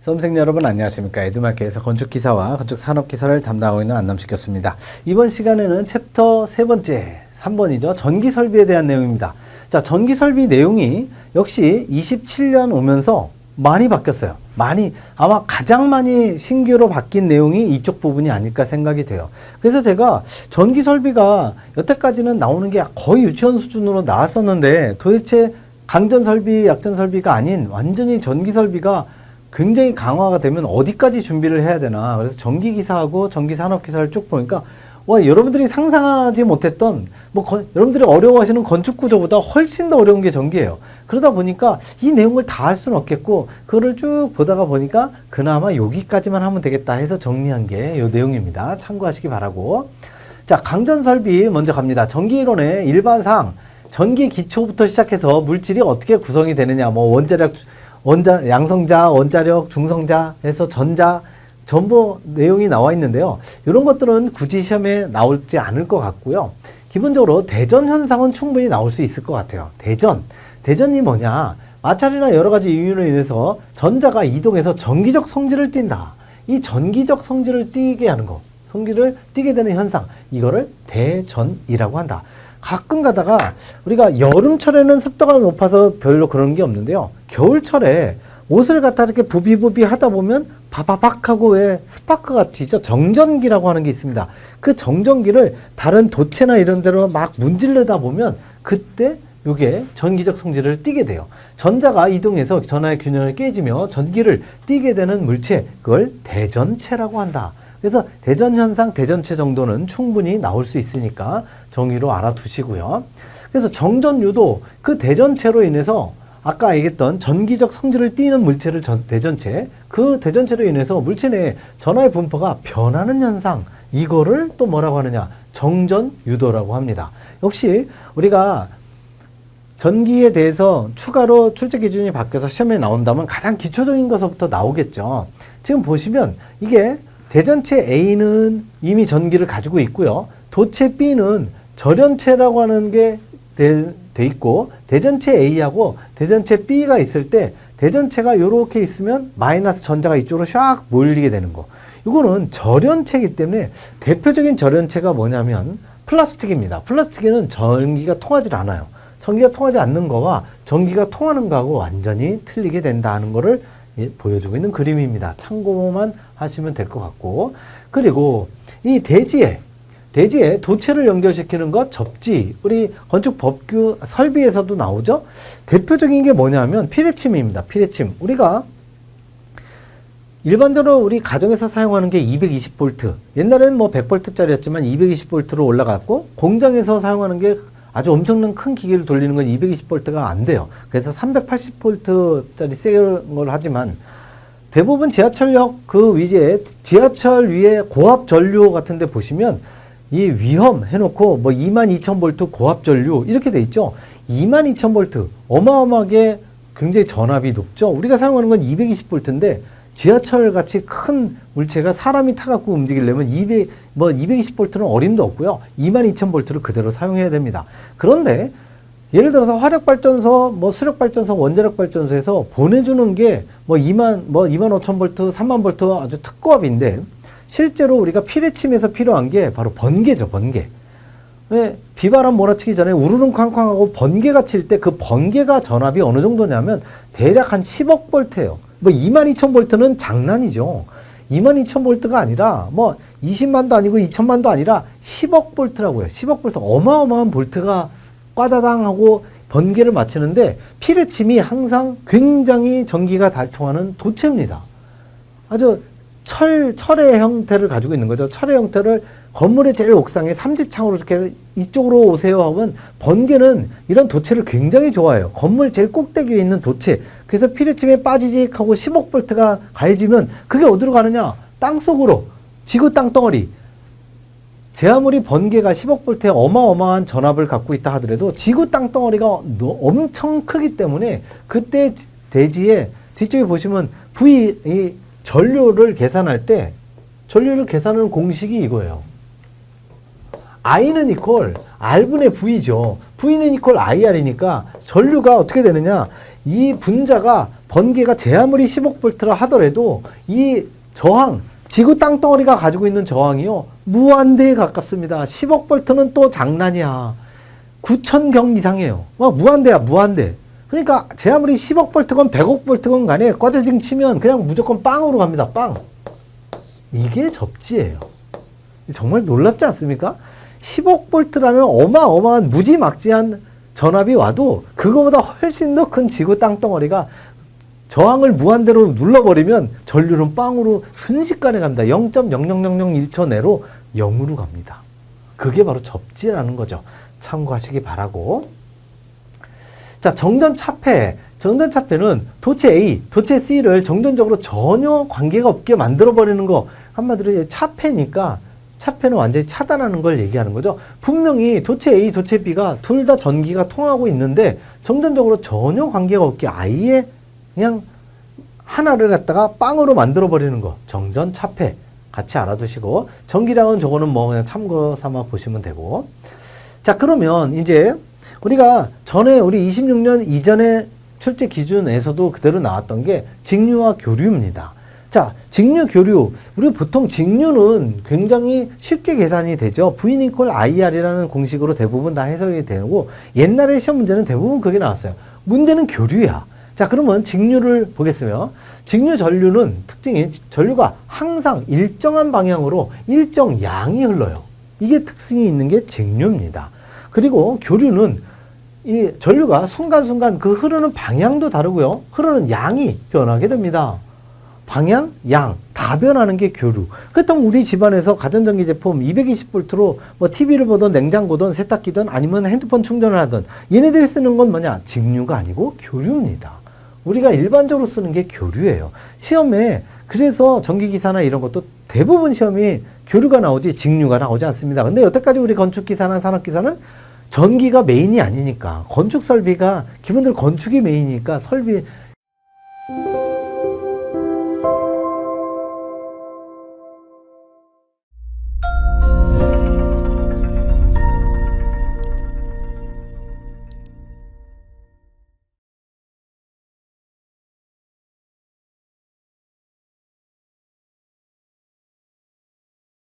수험생 여러분 안녕하십니까. 에듀마켓에서 건축기사와 건축산업기사를 담당하고 있는 안남식이었습니다. 이번 시간에는 챕터 세 번째 3번이죠. 전기설비에 대한 내용입니다. 자, 전기설비 내용이 역시 27년 오면서 많이 바뀌었어요. 아마 가장 많이 신규로 바뀐 내용이 이쪽 부분이 아닐까 생각이 돼요. 그래서 제가 전기설비가 여태까지는 나오는 게 거의 유치원 수준으로 나왔었는데 도대체 강전설비, 약전설비가 아닌 완전히 전기설비가 굉장히 강화가 되면 어디까지 준비를 해야 되나. 그래서 전기기사하고 전기산업기사를 쭉 보니까 와, 여러분들이 상상하지 못했던 여러분들이 어려워하시는 건축구조보다 훨씬 더 어려운 게 전기예요. 그러다 보니까 이 내용을 다 할 수는 없겠고 그거를 쭉 보다가 보니까 그나마 여기까지만 하면 되겠다 해서 정리한 게 이 내용입니다. 참고하시기 바라고. 자, 강전설비 먼저 갑니다. 전기이론의 일반상 전기 기초부터 시작해서 물질이 어떻게 구성이 되느냐, 양성자, 원자력, 중성자 해서 전자 전부 내용이 나와 있는데요. 이런 것들은 굳이 시험에 나오지 않을 것 같고요. 기본적으로 대전 현상은 충분히 나올 수 있을 것 같아요. 대전이 뭐냐? 마찰이나 여러 가지 이유로 인해서 전자가 이동해서 전기적 성질을 띈다. 이 전기적 성질을 띠게 하는 거, 성질을 띠게 되는 현상, 이거를 대전이라고 한다. 가끔 가다가 우리가 여름철에는 습도가 높아서 별로 그런 게 없는데요. 겨울철에 옷을 갖다 이렇게 부비부비 하다 보면 바바박 하고 왜 스파크가 튀죠? 정전기라고 하는 게 있습니다. 그 정전기를 다른 도체나 이런 데로 막 문지르다 보면 그때 이게 전기적 성질을 띠게 돼요. 전자가 이동해서 전하의 균형을 깨지며 전기를 띠게 되는 물체, 그걸 대전체라고 한다. 그래서 대전현상, 대전체 정도는 충분히 나올 수 있으니까 정의로 알아두시고요. 그래서 정전유도 그 대전체로 인해서 아까 얘기했던 전기적 성질을 띠는 물체를 대전체, 그 대전체로 인해서 물체 내에 전하의 분포가 변하는 현상, 이거를 또 뭐라고 하느냐? 정전유도라고 합니다. 역시 우리가 전기에 대해서 추가로 출제 기준이 바뀌어서 시험에 나온다면 가장 기초적인 것부터 나오겠죠. 지금 보시면 이게 대전체 A는 이미 전기를 가지고 있고요. 도체 B는 절연체라고 하는 게 돼 있고, 대전체 A하고 대전체 B가 있을 때 대전체가 이렇게 있으면 마이너스 전자가 이쪽으로 샥 몰리게 되는 거. 이거는 절연체이기 때문에 대표적인 절연체가 뭐냐면 플라스틱입니다. 플라스틱에는 전기가 통하지 않아요. 전기가 통하지 않는 거와 전기가 통하는 거하고 완전히 틀리게 된다는 거를 보여주고 있는 그림입니다. 참고만 하시면 될 것 같고, 그리고 이 대지에 도체를 연결시키는 것, 접지, 우리 건축 법규 설비에서도 나오죠. 대표적인 게 뭐냐면 피레침입니다. 피레침. 우리가 일반적으로 우리 가정에서 사용하는 게 220V, 옛날에는 100V짜리였지만 220V로 올라갔고, 공장에서 사용하는 게 아주 엄청난 큰 기계를 돌리는 건 220V가 안 돼요. 그래서 380V짜리 센 걸 하지만 대부분 지하철역 그 위에 지하철 위에 고압 전류 같은 데 보시면 이 위험 해놓고 22,000V 고압 전류 이렇게 돼 있죠. 22,000V 어마어마하게 굉장히 전압이 높죠. 우리가 사용하는 건 220V인데 지하철 같이 큰 물체가 사람이 타갖고 움직이려면 220V는 어림도 없고요. 22,000V를 그대로 사용해야 됩니다. 그런데 예를 들어서 화력발전소, 수력발전소, 원자력발전소에서 보내주는 게 25,000V, 30,000V 아주 특고압인데 실제로 우리가 피레침에서 필요한 게 바로 번개죠, 번개. 왜 비바람 몰아치기 전에 우르릉 쾅쾅하고 번개가 칠 때 그 번개가 전압이 어느 정도냐면 대략 한 10억 볼트예요. 22,000V는 장난이죠. 22,000V가 아니라 20만도 아니고 2천만도 아니라 10억 볼트라고요. 10억 볼트. 어마어마한 볼트가 꽈다당 하고 번개를 맞추는데 피레침이 항상 굉장히 전기가 통하는 도체입니다. 아주 철의 형태를 가지고 있는 거죠. 철의 형태를 건물의 제일 옥상에 삼지창으로 이렇게 이쪽으로 오세요 하면 번개는 이런 도체를 굉장히 좋아해요. 건물 제일 꼭대기에 있는 도체. 그래서 피레침에 빠지직 하고 10억 볼트가 가해지면 그게 어디로 가느냐? 땅속으로. 지구 땅덩어리. 제 아무리 번개가 10억 볼트의 어마어마한 전압을 갖고 있다 하더라도 지구 땅덩어리가 엄청 크기 때문에 그때 대지에 뒤쪽에 보시면 이 전류를 계산할 때 전류를 계산하는 공식이 이거예요. I는 이퀄 R분의 V죠. V는 이퀄 IR이니까 전류가 어떻게 되느냐. 이 분자가 번개가 제 아무리 10억 볼트라 하더라도 이 저항, 지구 땅덩어리가 가지고 있는 저항이요, 무한대에 가깝습니다. 10억 볼트는 또 장난이야. 9,000경 이상이에요. 막 무한대야, 무한대. 그러니까 제 아무리 10억 볼트건 100억 볼트건 간에 꽈지징 치면 그냥 무조건 빵으로 갑니다. 빵. 이게 접지예요. 정말 놀랍지 않습니까? 10억 볼트라는 어마어마한 무지막지한 전압이 와도 그거보다 훨씬 더 큰 지구 땅덩어리가 저항을 무한대로 눌러버리면 전류는 빵으로 순식간에 갑니다. 0.00001초 내로 0으로 갑니다. 그게 바로 접지라는 거죠. 참고하시기 바라고. 자, 정전차폐. 정전차폐는 도체 A, 도체 C를 정전적으로 전혀 관계가 없게 만들어버리는 거. 한마디로 차폐니까 차폐는 완전히 차단하는 걸 얘기하는 거죠. 분명히 도체 A, 도체 B가 둘 다 전기가 통하고 있는데 정전적으로 전혀 관계가 없게 아예 그냥 하나를 갖다가 빵으로 만들어버리는 거. 정전차폐. 같이 알아두시고, 전기량은 저거는 뭐 그냥 참고 삼아 보시면 되고. 자, 그러면 이제 우리가 전에 우리 26년 이전에 출제 기준에서도 그대로 나왔던 게 직류와 교류입니다. 자, 직류, 교류. 우리 보통 직류는 굉장히 쉽게 계산이 되죠. V 이퀄 IR이라는 공식으로 대부분 다 해석이 되고, 옛날에 시험 문제는 대부분 그게 나왔어요. 문제는 교류야. 자, 그러면 직류를 보겠으면, 직류 전류는 특징이 전류가 항상 일정한 방향으로 일정 양이 흘러요. 이게 특징이 있는 게 직류입니다. 그리고 교류는 이 전류가 순간순간 그 흐르는 방향도 다르고요. 흐르는 양이 변하게 됩니다. 방향, 양, 다 변하는 게 교류. 그렇다면 우리 집안에서 가전전기 제품 220V로 뭐 TV를 보든 냉장고든 세탁기든 아니면 핸드폰 충전을 하든 얘네들이 쓰는 건 뭐냐? 직류가 아니고 교류입니다. 우리가 일반적으로 쓰는 게 교류예요. 시험에 그래서 전기기사나 이런 것도 대부분 시험이 교류가 나오지 직류가 나오지 않습니다. 근데 여태까지 우리 건축기사나 산업기사는 전기가 메인이 아니니까, 건축 설비가 기본적으로 건축이 메인이니까 설비